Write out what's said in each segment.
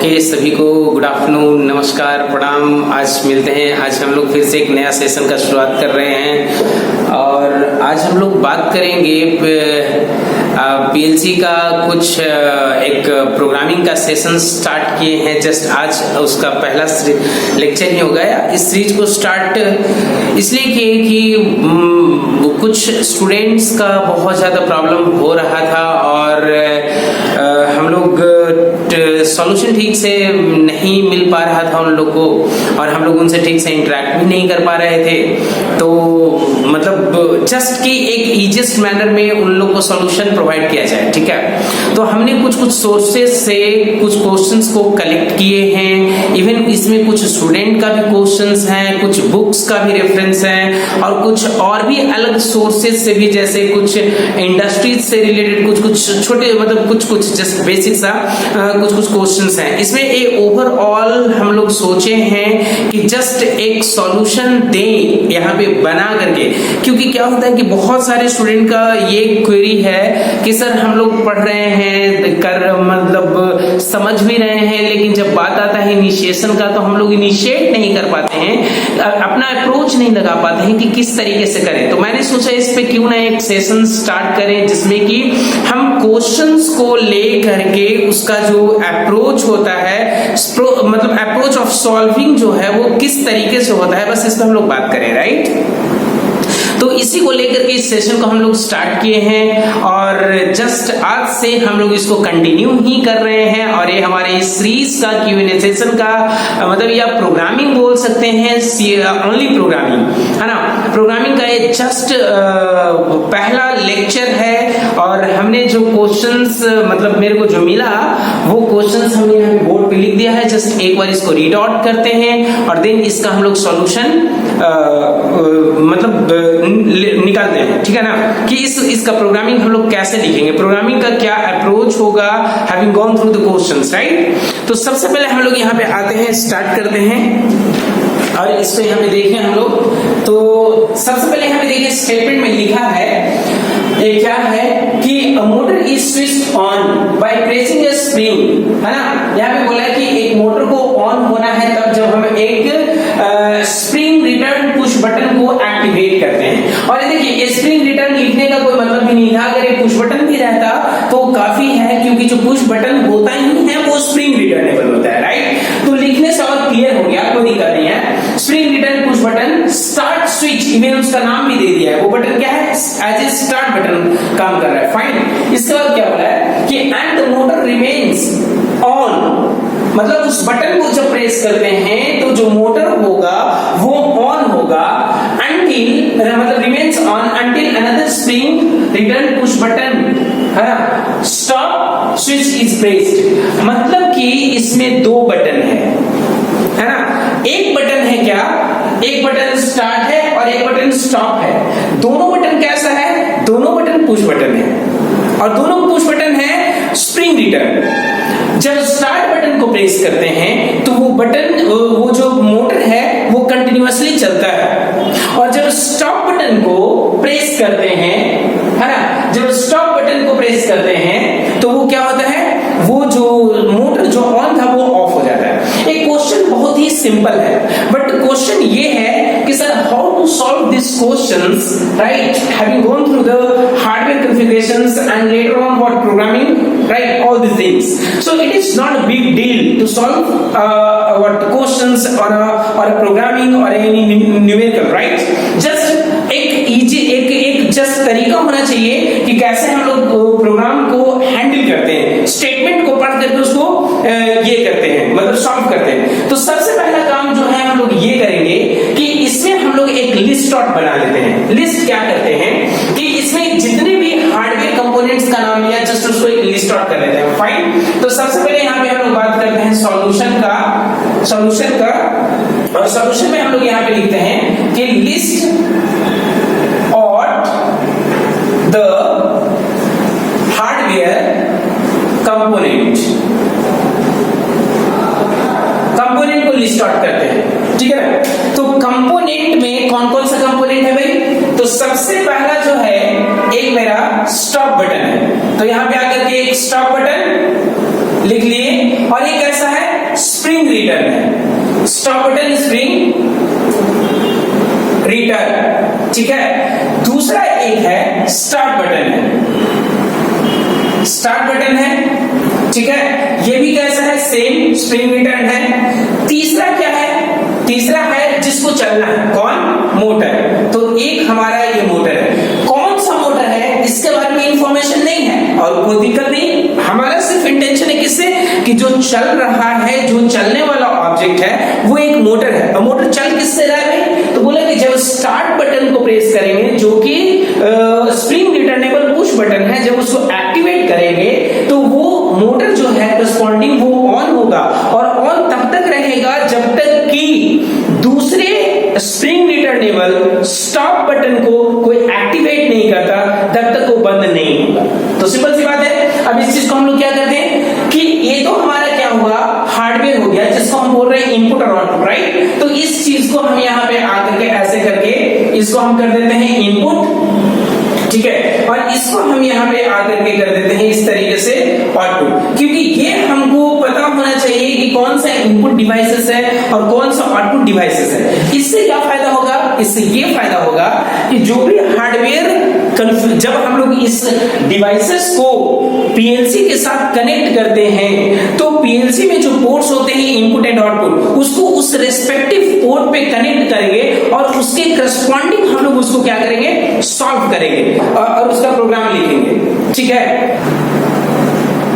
Okay, सभी को good afternoon, नमस्कार, प्रणाम। आज मिलते हैं। आज हम लोग फिर से एक नया सेशन का शुरुआत कर रहे हैं और आज हम लोग बात करेंगे पीएलसी का कुछ एक प्रोग्रामिंग का सेशन स्टार्ट किए हैं। जस्ट आज उसका पहला लेक्चर ही हो गया। इस सीरीज को स्टार्ट इसलिए किए कि कुछ स्टूडेंट्स का बहुत ज़्यादा प्रॉब्लम हो रहा था और हम लोग सॉल्यूशन ठीक से नहीं मिल पा रहा था उन लोग को और हम लोग उनसे ठीक से इंटरेक्ट भी नहीं कर पा रहे थे। तो मतलब जस्ट कि एक इजीएस्ट मैनर में उन लोग को सॉल्यूशन प्रोवाइड किया जाए, ठीक है। तो हमने कुछ सोर्सेज से कुछ क्वेश्चंस को कलेक्ट किए हैं। इवन इसमें कुछ स्टूडेंट का भी क्वेश्चंस हैं, कुछ बुक्स का भी रेफरेंस है और कुछ और भी अलग सोर्सेज से भी, जैसे कुछ इंडस्ट्रीज से रिलेटेड कुछ छोटे मतलब कुछ जस्ट बेसिक सा कुछ क्वेश्चंस हैं। इसमें एक ओवरऑल हम लोग सोचे हैं कि जस्ट एक सॉल्यूशन दें यहाँ पे बना करके, क्योंकि क्या होता है कि बहुत सारे स्टूडेंट का ये क्वेरी है कि सर हम लोग पढ़ रहे हैं मतलब समझ भी रहे हैं, लेकिन जब बात आता है इनिशिएशन का तो हम लोग इनिशिएट नहीं कर पाते हैं, अपना अप्रोच नहीं लगा पाते हैं कि किस तरीके से करें। तो मैंने सोचा इस पे क्यों ना एक सेशन स्टार्ट करें जिसमें कि हम क्वेश्चंस को ले करके उसका जो अप्रोच होता है, मतलब अप्रोच ऑफ सॉल्विंग जो है वो किस तरीके से होता है, बस इस पर हम लोग बात करें, राइट। तो इसी को लेकर के इस सेशन को हम लोग स्टार्ट किए हैं और जस्ट आज से हम लोग इसको कंटिन्यू ही कर रहे हैं और ये हमारे इस सीरीज का Q&A सेशन का मतलब या प्रोग्रामिंग बोल सकते हैं, ओनली प्रोग्रामिंग है ना। प्रोग्रामिंग का ये जस्ट पहला लेक्चर है और हमने जो क्वेश्चंस मतलब मेरे को जो मिला वो क्वेश्चंस हमने यहाँ पे बोर्ड पे लिख दिया है। जस्ट एक बार इसको रीड आउट करते हैं और देन इसका हम लोग सॉल्यूशन मतलब निकालते हैं, ठीक है ना, कि इसका प्रोग्रामिंग हम लोग कैसे लिखेंगे, प्रोग्रामिंग का क्या अप्रोच होगा, having gone through the questions, right. तो सबसे पहले हम लोग यहाँ पे आते हैं, स्टार्ट करते हैं और इसको यहाँ पे देखें हम लोग। तो सबसे पहले यहाँ पे देखिए स्टेटमेंट में लिखा है ये क्या है कि a motor is switched on by pressing a spring, है ना। यहाँ पे बोला है कि एक मोटर को ऑन होना है तब जब हम एक स्प्रिंग रिटर्न पुश बटन को एक्टिवेट करते हैं। और देखिए स्प्रिंग रिटर्न लिखने का कोई मतलब भी नहीं था, अगर एक पुश बटन भी रहता तो काफी है, क्योंकि जो पुश बटन होता ही है वो स्प्रिंग रिटर्नेबल होता है, राइट। तो लिखने से और क्लियर हो गया, कोई दिक्कत नहीं है। Spring return push button start switch, even उसका नाम भी दे दिया है, वो बटन क्या है, एज ए स्टार्ट बटन काम कर रहा है, फाइन। इसके बाद क्या बोला है कि and the motor remains on, मतलब उस बटन को जब प्रेस करते हैं तो जो मोटर होगा वो ऑन होगा until मतलब remains on until another spring return push button है ना stop switch is pressed। मतलब कि इसमें दो बटन है ना। एक बटन है क्या, एक बटन स्टार्ट है और एक बटन स्टॉप है। दोनों बटन कैसा है, दोनों बटन पुश बटन है और दोनों पुश बटन है स्प्रिंग रिटर्न। जब स्टार्ट बटन को प्रेस करते हैं तो वो बटन वो जो मोटर है वो कंटिन्यूअसली चलता है और जब स्टॉप बटन को प्रेस करते हैं, है ना, जब स्टॉप बटन को प्रेस करते हैं तो वो क्या होता है, वो जो मोटर जो ऑन था वो ऑफ हो जाता है। एक क्वेश्चन बहुत ही सिंपल है, बट क्वेश्चन ये है कि sir how to solve this questions, right, having gone through the hardware configurations and later on what programming, right, all these things. So it is not a big deal to solve what questions or a programming or any numerical, right? Just एक easy एक just तरीका होना चाहिए कि कैसे हम लोग programme को हैंडल करते हैं, स्टेटमेंट को पढ़ करके उसको ये करते हैं, मतलब सॉल्व करते हैं। तो सबसे पहला काम जो है हम लोग ये करेंगे कि इसमें हम लोग एक लिस्ट आउट बना लेते हैं। लिस्ट क्या करते हैं कि इसमें जितने भी हार्डवेयर कंपोनेंट्स का नाम लिया जस्ट उसको एक लिस्ट आउट कर लेते हैं, फाइन। तो सबसे पहले यहाँ पे हम लोग बात करते हैं सॉल्यूशन का और सॉल्यूशन में हम लोग यहाँ पे लिखते हैं कि list of the hardware component को लिस्ट आउट करते हैं, ठीक है ना। तो कंपोनेंट में कौन कौन सा कंपोनेंट है भाई, तो सबसे पहला जो है एक मेरा स्टॉप बटन है, तो यहां पे आकर के एक स्टॉप बटन लिख लिए और एक कैसा है स्प्रिंग रिटर्न है, स्टॉप बटन स्प्रिंग रिटर्न, ठीक है। दूसरा एक है स्टार्ट बटन है, स्टार्ट बटन है, ठीक है, ये भी कैसा है, सेम स्प्रिंग रिटर्न है। तीसरा क्या है, तीसरा है जिसको चलना है, कौन, मोटर। तो एक हमारा ये मोटर है, कौन सा मोटर है इसके बारे में इंफॉर्मेशन नहीं है और कोई दिक्कत नहीं, हमारा सिर्फ इंटेंशन है किससे, कि जो चल रहा है, जो चलने वाला ऑब्जेक्ट है वो एक मोटर है। और मोटर चल किससे रहा है, तो बोला कि जब स्टार्ट बटन को प्रेस करेंगे, जो कि स्प्रिंग रिटर्नेबल पुश बटन है, जब उसको एक्टिवेट करेंगे तो वो मोटर जो है करस्पॉन्डिंग वो ऑन होगा, और ऑन तब तक रहेगा जब तक कि दूसरे स्प्रिंग रिटर्नेबल स्टॉप बटन को कोई एक्टिवेट नहीं करता, तब तक वो बंद नहीं होगा। तो सिंपल सी बात है। अब इस चीज को हम लोग क्या करते हैं कि ये तो हमारा क्या हुआ, हार्डवेयर हो गया, जिसको हम बोल रहे हैं इनपुट और आउटपुट, राइट। तो इस चीज को हम यहाँ पे आकर के ऐसे करके इसको हम कर देते हैं इनपुट, ठीक है, और इसको हम यहाँ पे आकर के कर देते हैं इस तरीके से आउटपुट, क्योंकि ये हमको पता होना चाहिए कि कौन सा इनपुट डिवाइसेस है और कौन सा आउटपुट डिवाइसेस है। इससे क्या फायदा होगा, इससे ये फायदा होगा कि जो भी हार्डवेयर जब हम लोग इस डिवाइसेस को पीएलसी के साथ कनेक्ट करते हैं, तो पीएलसी में जो पोर्ट्स होते हैं इनपुट एंड आउटपुट, उसको उस रेस्पेक्टिव पोर्ट पे कनेक्ट करेंगे और उसके करस्पॉन्डिंग हम लोग उसको क्या करेंगे, सॉल्व करेंगे और उसका प्रोग्राम लिखेंगे, ठीक है।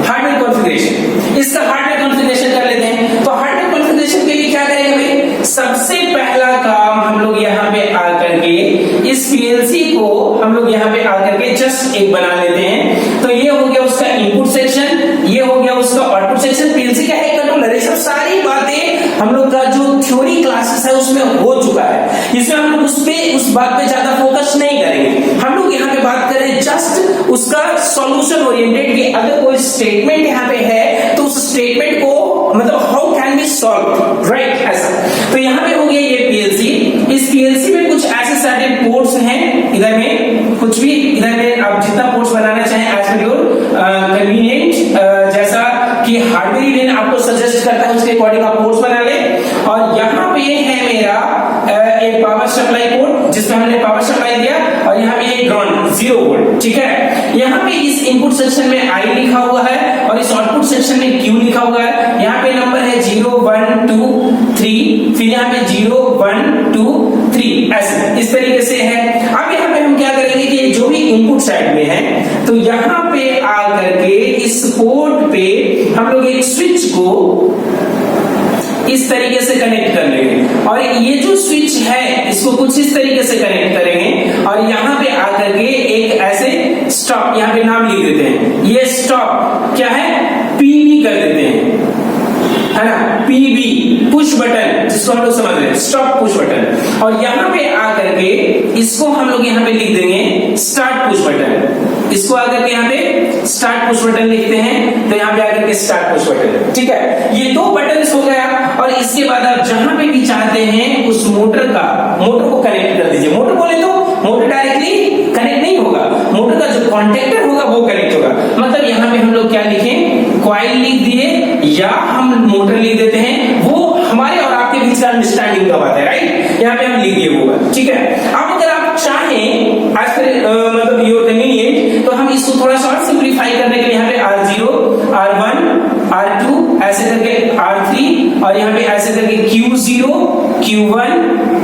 हार्डवेयर कॉन्फ़िगरेशन, इसका हार्डवेयर कॉन्फ़िगरेशन कर लेते हैं। तो हार्डवेयर कॉन्फ़िगरेशन के लिए क्या करेंगे भाई, सबसे पहला काम हम लोग यहाँ पे आकर के इस पीएलसी को हम लोग यहाँ पे आकर के जस्ट एक बना लेते हैं। तो ये हो गया उसका इनपुट सेक्शन, ये हो गया उसका आउटपुट सेक्शन। पीएलसी का है कंट्रोलर, ये सब सारी बातें हम लोग का जो थ्योरी क्लासेस है उसमें हो चुका है, इसमें हम लोग उस बात पे ज्यादा फोकस नहीं करेंगे। हम लोग यहाँ पे बात करें जस्ट उसका सॉल्यूशन ओरिएंटेड, कि अगर कोई स्टेटमेंट यहाँ पे है तो उस स्टेटमेंट को मतलब how can be solve, right, ऐसा। तो यहाँ पे हो गया ये पीएलसी। इस पीएलसी में कुछ ऐसे सारे पोर्ट्स हैं, इधर में कुछ भी, इधर में आप जितना पोर्ट्स बनाना चाहें एज पर योर कन्वीनियंट, जैसा कि हार्डवेयर इवेंट आपको सजेस्ट करता है उसके अकॉर्डिंग आप पोर्ट्स बना ले। और यहाँ पे है मेरा एक पावर सप्लाई पोर्ट जिसमें हमने पावर सप्लाई दिया, और यहाँ पे एक ग्राउंड 0 वोल्ट, ठीक है। यहाँ पे इस इनपुट सेक्शन में I लिखा हुआ है और इस आउटपुट सेक्शन में Q लिखा हुआ है। यहाँ पे नंबर है 0 1 2 3, फिर यहाँ पे 0 1 2 3, ऐसे इस तरीके से है। अब यहाँ पे हम क्या करेंगे कि जो भी इनपुट साइड में है, तो यहाँ पे आकर के इस पोर्ट पे हम लोग एक स्विच को इस तरीके से कनेक्ट कर लेंगे, और ये जो स्विच है इसको कुछ इस तरीके से कनेक्ट करेंगे, और यहाँ पे आकर के एक ऐसे स्टॉप, यहाँ पे नाम लिख देते हैं, ये स्टॉप क्या है, पीबी कर देते हैं, है ना, पीबी पुश बटन, जिसको हम लोग समझ रहे हैं स्टॉप पुश बटन। और यहाँ पे आकर के इसको हम लोग यहाँ पे लिख देंगे स्टार्ट पुश बटन, इसको आकर के यहाँ पे स्टार्ट पुश बटन लिखते हैं, तो यहाँ पे आकर के स्टार्ट पुश बटन, ठीक है। ये 2 बटन हो गया, और इसके बाद आप जहां पे भी चाहते हैं उस मोटर को कनेक्ट कर दीजिए। मोटर बोले तो मोटर डायरेक्टली कनेक्ट नहीं होगा, मोटर का जो कॉन्टेक्टर होगा वो कनेक्ट होगा। मतलब यहाँ पे हम लोग क्या लिखें, कॉइल लिख दिए या हम मोटर लिख देते हैं, वो हमारे और आपके बीच का अंडरस्टैंडिंग का बात है, राइट। यहाँ पे हम लिख दिए होगा, ठीक है। अब अगर आप चाहें आज मतलब योर कन्वीनियंट, तो हम इसको थोड़ा सा और सिंप्लीफाई करने के लिए यहाँ पे R0 R1 R2 ऐसे करके R3, और यहाँ पे ऐसे करके Q0 Q1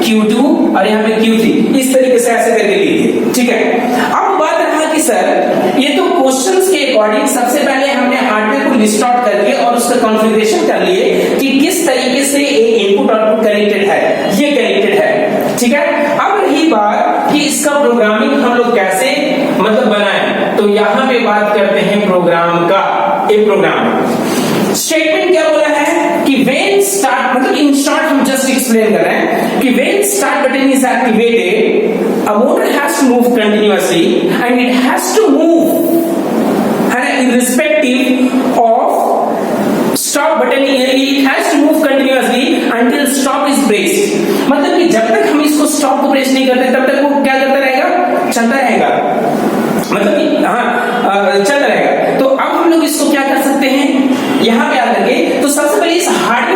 Q2 और यहाँ पे Q3, इस तरीके से ऐसे करके लिखिए, ठीक है। अब बात रहा कि सर ये तो क्वेश्चंस के अकॉर्डिंग सबसे पहले हमने हार्डवेयर को लिस्ट आउट करके और उसका कॉन्फ़िगरेशन कर लिए कि किस तरीके से इनपुट आउटपुट कनेक्टेड है, ये कनेक्टेड है, ठीक है। अब रही बात कि इसका प्रोग्रामिंग हम लोग कैसे मतलब बनाएं, तो यहाँ पे बात करते हैं प्रोग्राम का। एक प्रोग्राम स्टेटमेंट क्या बोला है कि व्हेन स्टार्ट, मतलब इन शॉर्ट हम जस्ट एक्सप्लेन कर रहे हैं कि when start button is activated, a motor has to move continuously and it has to move, है ना, irrespective of stop button, it has to move continuously until stop is pressed। मतलब कि जब तक हम इसको स्टॉप को प्रेस नहीं करते तब तक वो क्या करता रहेगा, चलता रहेगा, मतलब कि चलता रहेगा। तो अब हम लोग इसको क्या कर सकते हैं, यहाँ पे आकर के, तो सबसे पहले इस हार्ड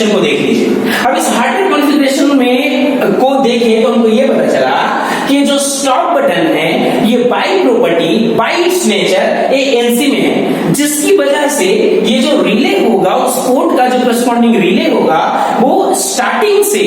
कॉन्फ़िगरेशन को देख लीजिए। अब इस हार्डवेयर कॉन्फ़िगरेशन में को देखें तो हमको ये पता चला कि जो स्टॉप बटन है ये by property, by its nature ये एनसी में है, जिसकी वजह से ये जो रिले होगा उस पोर्ट का जो करस्पॉन्डिंग रिले होगा वो स्टार्टिंग से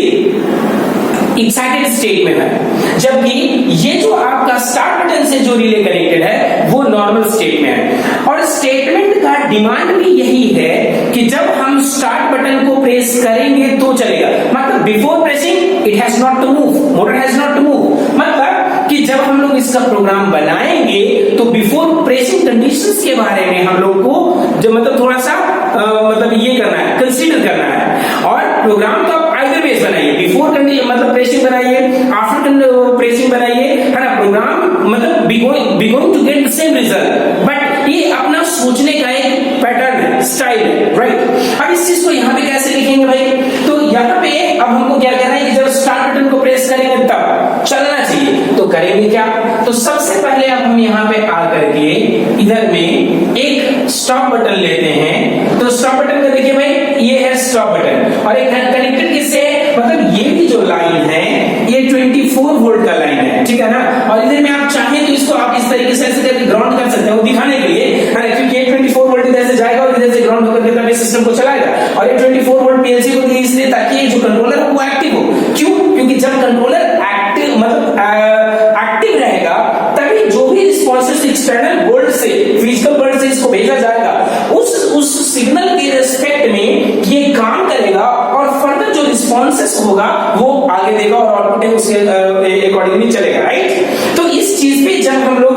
एक्साइटेड स्टेट में है, जबकि ये जो आपका स्टार्ट बटन से जो रिले कनेक्टेड है वो नॉर्मल स्टेट में है। और स्टेटमेंट का डिमांड भी यही है कि जब हम स्टार्ट बटन को प्रेस करेंगे तो चलेगा, मतलब before pressing it has not to move, motor has not to move. मतलब कि जब हम लोग इसका प्रोग्राम बनाएंगे तो बिफोर प्रेसिंग कंडीशंस के बारे में हम लोग को जो मतलब थोड़ा सा मतलब ये करना है, कंसीडर करना है। और प्रोग्राम तो आइदर वेज बनाइए, बिफोर मतलब प्रेसिंग बनाइए, आफ्टर प्रेसिंग बनाइए, है ना, प्रोग्राम मतलब be going to get the same result, but ये अपना सोचने का एक पैटर्न है, स्टाइल है, राइट। अब इस चीज को यहाँ पे कैसे लिखेंगे भाई, तो यहाँ पे अब हमको क्या कहना है कि जब स्टार्ट बटन को प्रेस करेंगे तब चलना चाहिए, तो करेंगे क्या, तो सबसे पहले अब हम यहाँ पे आकर के इधर में एक स्टॉप बटन लेते हैं। तो स्टॉप बटन का देखिए भाई ये है स्टॉप बटन, और एक कनेक्टेड किससे है, मतलब ये भी जो लाइन है ये 24 वोल्ट का लाइन है, ठीक है ना। और इधर में आप चाहें तो इसको आप इस तरीके से ऐसे ग्राउंड कर सकते हैं, वो दिखाने के लिए, है ना, क्योंकि ये 24 वोल्ट इधर से जाएगा और इधर से ग्राउंड होकर के तब ये सिस्टम को चलाएगा। और ये 24 वोल्ट पीएलसी को दिए इसलिए ताकि ये जो कंट्रोलर है वो एक्टिव हो। क्यों, क्योंकि जब कंट्रोलर एक्टिव मतलब एक्टिव रहेगा तभी जो भी रिस्पॉन्सेस एक्सटर्नल वर्ल्ड से, फिजिकल वर्ल्ड से इसको भेजा जाएगा उस सिग्नल के रिस्पेक्ट में ये काम करेगा, और फर्दर जो रिस्पॉन्सेस होगा वो आगे देगा और आउटपुट उसके अकॉर्डिंगली चलेगा, राइट। तो इस चीज पे जब हम लोग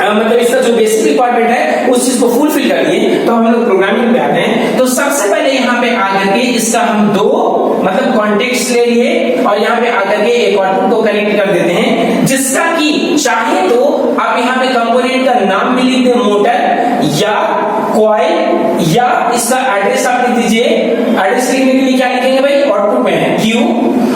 मतलब इसका जो बेसिक रिक्वायरमेंट है उस चीज को फुलफिल कर दिए तो हम लोग प्रोग्रामिंग पे आते हैं। तो सबसे पहले यहाँ पे आकर के इसका हम दो मतलब कॉन्टेक्स्ट ले लिए और यहाँ पे आकर के एक आउटपुट को कनेक्ट कर देते हैं, जिसका कि चाहे तो आप यहाँ पे कंपोनेंट का नाम भी लिख दें, मोटर या कॉइल, या इसका एड्रेस आप लिख दीजिए। एड्रेस लिखने के लिए क्या लिखेंगे भाई, आउटपुट में है Q,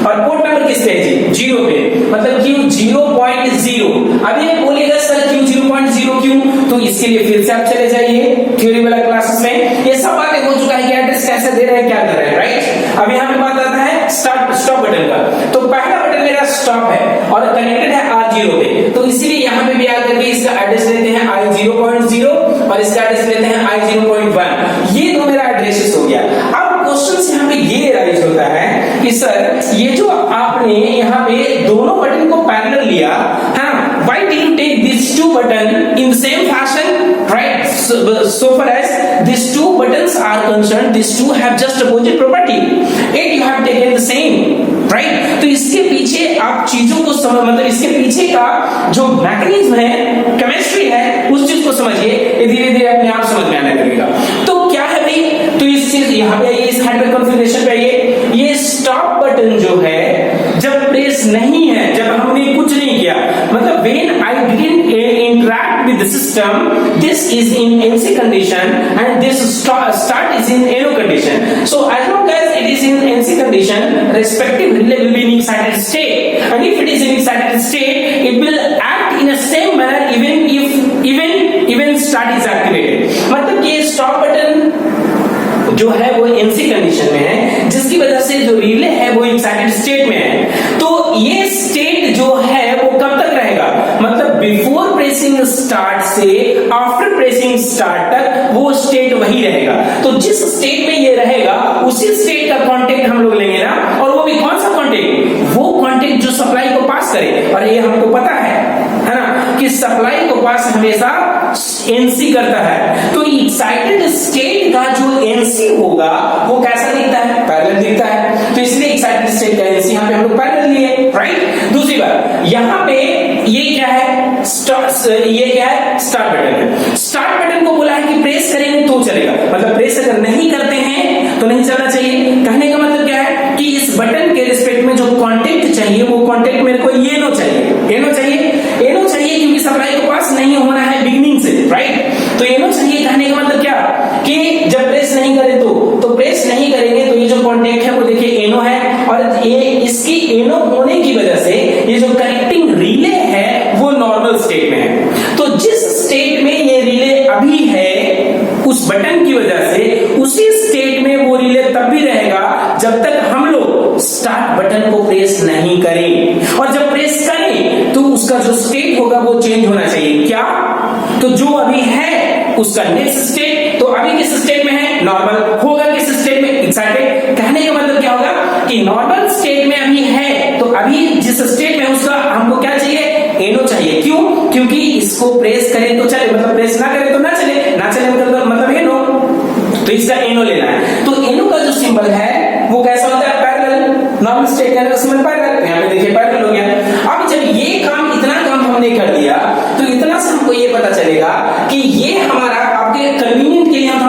और पोर्ट नंबर किस पे है, 0 पे, मतलब Q 0.0। अब ये बोलेगा सर Q 0.0 क्यों, तो इसके लिए फिर से आप चले जाइए थ्योरी वाला क्लासेस में, ये सब बातें हो चुका है कि एड्रेस कैसे दे रहे हैं, क्या कर रहे हैं, राइट। अब यहाँ पे बात आता है स्टॉप बटन का। तो पहला बटन मेरा स्टॉप है और कनेक्टेड है R0 पे, तो इसीलिए यहाँ पे भी आकर के इसका एड्रेस लेते हैं I0.0 और इसका एड्रेस लेते हैं I0.1। ये दो मेरा एड्रेसेस हो गया। अब क्वेश्चन यहाँ पे ये राइज होता है कि सर ये जो आपने यहाँ पे दोनों बटन को पैरेलल लिया, हाँ, why did you take these two buttons in the same fashion, right? So far as these two buttons are concerned, these two have just opposite property, yet you have taken the same, right? तो इसके पीछे आप चीजों को समझ, मतलब इसके पीछे का जो मैकेनिज्म है, केमिस्ट्री है, उस चीज को समझिए, धीरे धीरे अपने आप समझ में आने लगेगा। तो क्या है भाई, तो इस चीज यहाँ पे आइए, इस हार्डवेयर कॉन्फ़िगरेशन पे आइए। ये स्टॉप बटन जो है जब प्रेस नहीं है, जब हमने कुछ नहीं किया, मतलब when I didn't interact with the system, this is in NC condition and this start is in NO condition. So as long as it is in NC condition, respective relay will be in excited state, and if it is in excited state, it will act in the same manner even start is activated. मतलब कि stop button जो है वो NC condition में है, जिसकी वजह से जो रिले है वो एक्साइटेड स्टेट में है। तो ये स्टेट जो है वो कब तक रहेगा, मतलब बिफोर प्रेसिंग स्टार्ट से आफ्टर प्रेसिंग स्टार्ट तक वो स्टेट वही रहेगा। तो जिस स्टेट में ये रहेगा उसी स्टेट का कांटेक्ट हम लोग लेंगे ना, और वो भी कौन सा कांटेक्ट, वो कांटेक्ट जो सप्लाई को पास करे। और ये हमको पता है ना कि सप्लाई को पास हमेशा एनसी करता है। तो एक्साइटेड स्टेट का जो एनसी होगा वो कैसा दिखता है, पैरेलल दिखता है। तो इसलिए एक्साइटेड स्टेट का एनसी यहाँ पे हम लोग पैरेलल लिए, राइट। दूसरी बात यहाँ पे ये क्या है, ये क्या है, स्टार्ट बटन है। स्टार्ट बटन को बोला है कि प्रेस करेंगे तो चलेगा, मतलब प्रेस अगर नहीं करते हैं तो नहीं चलना चाहिए। कहने का मतलब क्या है कि इस बटन के रिस्पेक्ट में जो कांटेक्ट चाहिए वो कांटेक्ट मेरे को ये नो चाहिए, एनो चाहिए, एनो चाहिए, क्योंकि सप्लाई को पास नहीं होना है बिगिनिंग से, राइट। तो एनो चाहिए। कहने का मतलब क्या कि जब प्रेस नहीं करें तो प्रेस नहीं करेंगे तो ये जो कांटेक्ट है वो देखिए एनो है, और ये इसकी एनो होने की वजह से ये जो कनेक्टिंग रिले है वो नॉर्मल स्टेट में है। तो जिस स्टेट में ये रिले अभी है उस बटन की वजह से उसी स्टेट में वो रिले तब भी रहेगा जब तक हम लोग स्टार्ट बटन को प्रेस नहीं करें, और जब प्रेस करें तो उसका जो स्टेट होगा वो चेंज होना चाहिए। क्या? तो जो अभी है उसका नेक्स्ट स्टेट, तो अभी किस स्टेट में है? नॉर्मल। होगा किस स्टेट में? एक्साइटेड। कहने का मतलब क्या होगा कि नॉर्मल स्टेट में अभी है, तो अभी जिस स्टेट में उसका हमको क्या चाहिए? एनो चाहिए। क्यों? क्योंकि इसको प्रेस करें तो चले, मतलब प्रेस ना करें तो ना चले, ना चले मतलब एनो, तो इसका एनो लेना है। तो एनो का जो सिंबल है वो कैसा होता है? पैरेलल। नॉर्मल स्टेट का सिंबल पैरेलल, यहाँ पे देखिए पैरेलल हो गया। अब जब ये काम, इतना काम हमने कर दिया, तो इतना से हमको ये पता चलेगा कि ये हमारा, आपके कन्वीनियंट के लिए हम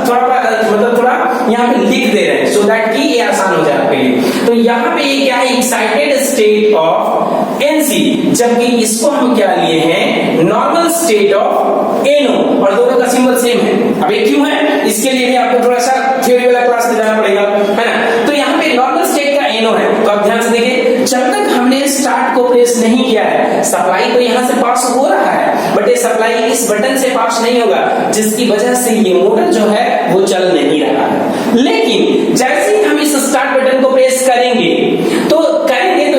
थोड़ा मतलब थोड़ा यहाँ पे लिख दे रहे हैं, सो दैट कि ये आसान हो जाए आपके लिए। तो यहाँ पे ये क्या है? एक्साइटेड स्टेट ऑफ एनसी, जबकि इसको हम क्या लिए हैं? नॉर्मल स्टेट ऑफ एनो, और दोनों का सिंबल सेम है। अब ये क्यों है? इसके लिए भी आपको थोड़ा सा थ्योरी वाला क्लास में जाना पड़ेगा, है ना। तो यहाँ पे नॉर्मल स्टेट का एनो है, तो आप ध्यान से देखिए, जब तक हमने स्टार्ट को प्रेस नहीं किया है, सप्लाई तो यहाँ से पास हो रहा है, बट ये सप्लाई इस बटन से पास नहीं होगा, जिसकी वजह से ये मोटर जो है वो चल नहीं रहा है। लेकिन जैसे ही हम इस स्टार्ट बटन को प्रेस करेंगे तो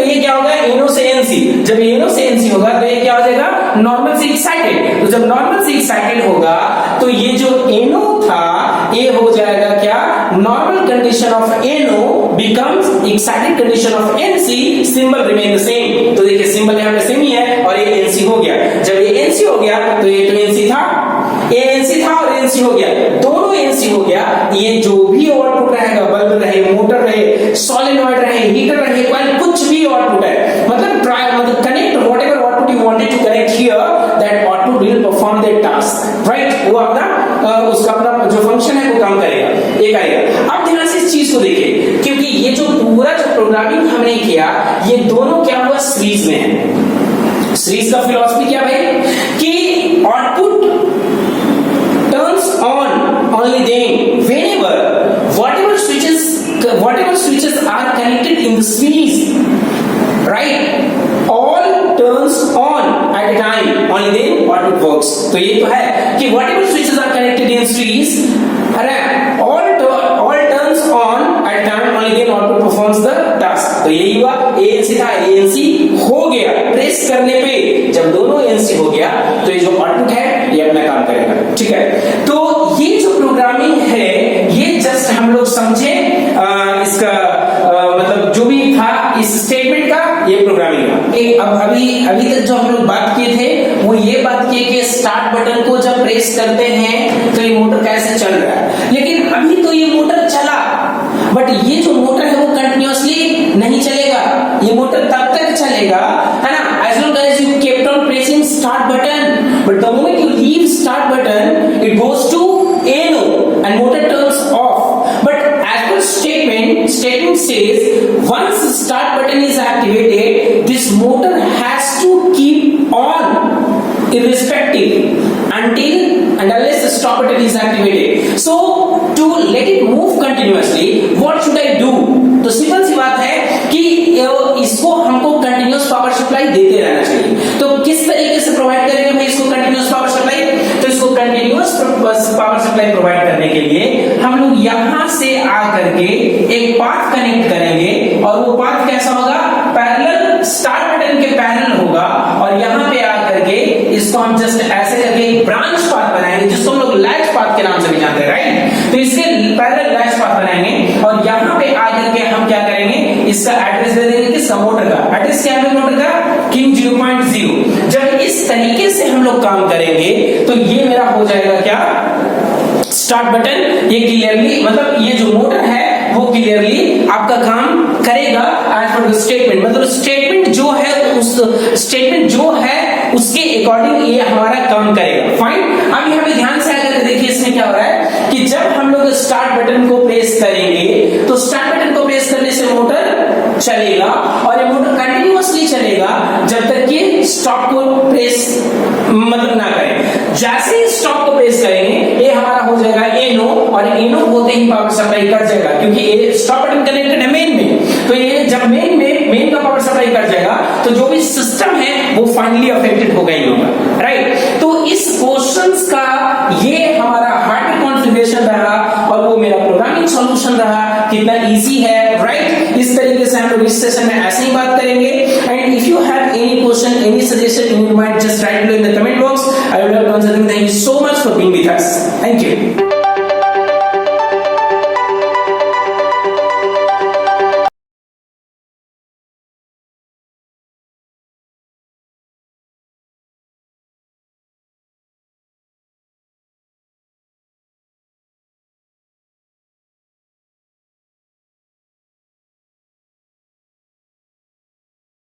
ये क्या होगा? एनो से एनसी। जब एनो से एनसी होगा तो ये क्या हो जाएगा? नॉर्मल से एक्साइटेड। तो जब नॉर्मल से एक्साइटेड होगा तो ये जो एनो था ये हो जाएगा क्या? Normal condition of NO becomes excited condition of NC, symbol remain the same. तो देखिए सिंबल यहाँ पे सेम ही है और ये एनसी हो गया। जब ये एनसी हो गया तो ये तो एनसी था, ये एनसी था और एनसी हो गया, दोनों एनसी हो गया। ये जो भी आउटपुट रहेगा, बल्ब रहे, मोटर रहे, सॉलिनॉइड रहे, हीटर रहे, कुछ भी आउटपुट है, मतलब connect whatever output you wanted to connect here, that output will perform that task, right. वो अपना उसका अपना जो फंक्शन है वो काम करेगा, एक आएगा। अब ध्यान से इस चीज को देखिए, क्योंकि ये जो पूरा जो प्रोग्रामिंग हमने किया, ये दोनों क्या हुआ? सीरीज में है। सीरीज का फिलॉसफी क्या भाई? कि output turns on only then whenever whatever switches are connected in the series, right, all turns on at a time, only then output works. तो ये तो है कि whatever switches are connected in series, all turns on at a time, only then output performs the task. तो यही हुआ, ANC था, ANC हो गया प्रेस करने पे। जब दोनों ANC हो गया तो ये जो आउटपुट है ये अपना काम करेगा, ठीक है। तो ये जो प्रोग्रामिंग है ये जस्ट हम लोग समझे, इसका मतलब जो भी था इस स्टेटमेंट का, ये प्रोग्रामिंग का। अब अभी तक जो हम लोग बात किए थे वो ये बात किए कि स्टार्ट बटन को जब प्रेस करते हैं तो ये मोटर कैसे चल रहा है। लेकिन अभी तो ये मोटर चला, बट ये जो मोटर है वो कंटिन्यूअसली नहीं चलेगा। ये मोटर तब तक चलेगा, है ना, as long as you kept on pressing start button, but the moment you leave start button it goes to ANO and motor turns off. But as per statement says once start button is activated, this motor has to keep on irrespective until and unless the stop button is activated. So to let it move continuously, what should I do? तो simple सी बात है कि इसको हमको continuous power supply देते रहना चाहिए। तो किस तरीके से प्रोवाइड करेंगे भाई इसको कंटिन्यूअस पावर सप्लाई? तो इसको कंटिन्यूअस पावर सप्लाई प्रोवाइड करने के लिए हम लोग यहां से आकर के एक पाथ कनेक्ट करेंगे, और वो पाथ कैसा होगा? पैरेलल, स्टार्ट बटन के पैरेलल होगा, और यहां पे आकर के इसको हम जस्ट ऐसे करके एक ब्रांच पाथ बनाएंगे, जिसको हम लोग लैच पाथ के नाम से भी जानते हैं, राइट। तो इसके पैरेलल लैच पाथ बनाएंगे, और यहां पे आकर के हम क्या करेंगे? इसका एड्रेस दे देंगे, किसका? मोटर का एड्रेस क्या है? मोटर का किंग 0.0। जब इस तरीके से हम लोग काम करेंगे तो ये मेरा हो जाएगा क्या? Start button. ये क्लियरली, मतलब ये जो मोटर है वो क्लियरली आपका काम करेगा एज पर द स्टेटमेंट, मतलब स्टेटमेंट जो है उस स्टेटमेंट जो है उसके अकॉर्डिंग ये हमारा काम करेगा। फाइन। अब यहाँ पे ध्यान से आकर देखिए इसमें क्या हो रहा है कि जब हम लोग स्टार्ट बटन को प्रेस करेंगे तो स्टार्ट बटन को प्रेस करने से मोटर चलेगा, और ये मोटर कंटिन्यूअसली चलेगा जब तक कि स्टॉप को प्रेस मतलब ना करें। जैसे ही स्टॉप को प्रेस करेंगे ये हमारा हो जाएगा एनो, और एनो होते ही पावर सप्लाई कट जाएगा, क्योंकि ये स्टॉप बटन कनेक्टेड है मेन में। तो ये जब मेन का पावर सप्लाई कट जाएगा तो जो भी सिस्टम है वो फाइनली अफेक्टेड होगा ही होगा, राइट। तो इस क्वेश्चंस का ये हमारा हार्डवेयर कॉन्फ़िगरेशन रहा, और वो मेरा प्रोग्रामिंग सॉल्यूशन रहा। कितना इजी है लोग इस सेशन में ऐसे